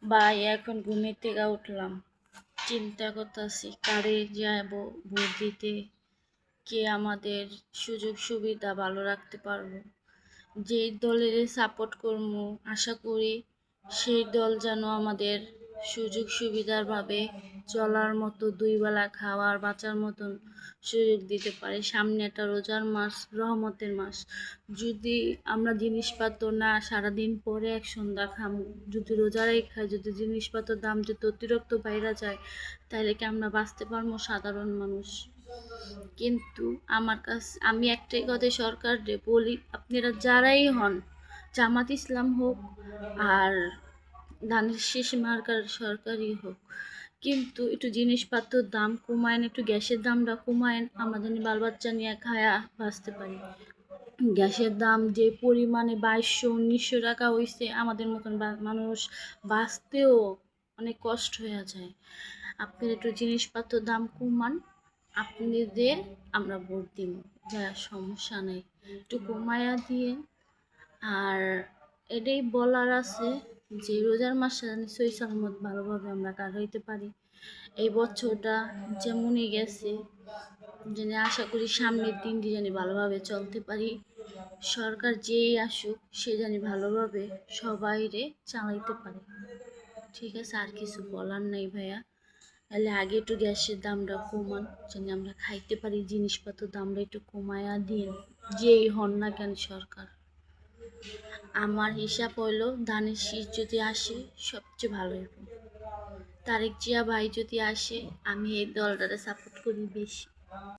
ভাই এখন ঘুমের থেকে উঠলাম, চিন্তা করতেছি কারে যাব ভোট দিতে, কে আমাদের সুযোগ সুবিধা ভালো রাখতে পারবো, যেই দলের সাপোর্ট করবো আশা করি সেই দল যেন আমাদের সুযোগ সুবিধার ভাবে চলার মতো, দুই বেলা খাওয়ার বাঁচার মতন সুযোগ দিতে পারে। সামনে একটা রোজার মাস, রহমতের মাস। যদি আমরা জিনিসপত্র না সারাদিন পরে এক সন্ধ্যা খামু, যদি রোজারাই খাই, যদি জিনিসপত্রের দাম যদি অতিরিক্ত বাইরে যায়, তাহলে কি আমরা বাঁচতে পারবো সাধারণ মানুষ? কিন্তু আমার কাছে আমি একটাই কথা সরকারে বলি, আপনারা যারাই হন, জামাত ইসলাম হোক আর ধানের শীষ মার্কার সরকারি হোক, কিন্তু একটু জিনিসপত্রের দাম কমায়েন, একটু গ্যাসের দামটা কমায়েন, আমরা যেন বাল বাচ্চা নিয়ে খায়া বাঁচতে পারি। গ্যাসের দাম যে পরিমাণে 2200-1900 টাকা হয়েছে, আমাদের মতন মানুষ বাঁচতেও অনেক কষ্ট হয়ে যায়। আপনার একটু জিনিসপত্রের দাম কমান, আপনাদের আমরা ভোট দিব, যা সমস্যা নেই, একটু কমায়া দিয়ে। আর এটাই বলার আছে যে রোজার মাসে জানি সই সালামত ভালোভাবে আমরা কাটাইতে পারি। এই বছরটা যেমনই গেছে, যেন আশা করি সামনের দিনটি জানি ভালোভাবে চলতে পারি। সরকার যেই আসুক সে জানি ভালোভাবে সবাইরে চালাইতে পারে। ঠিক আছে, আর কিছু বলার নাই ভাইয়া। তাহলে আগে একটু গ্যাসের দামটা কমান, যেন আমরা খাইতে পারি, জিনিসপত্রের দামটা একটু কমায়া দিন, যেই হন না কেন সরকার। আমার হিসাব হইলো ধানের শীষ যদি আসে সবচেয়ে ভালো হইব। তারেক জিয়া ভাই যদি আসে, আমি এই দলটারে সাপোর্ট করি বেশি।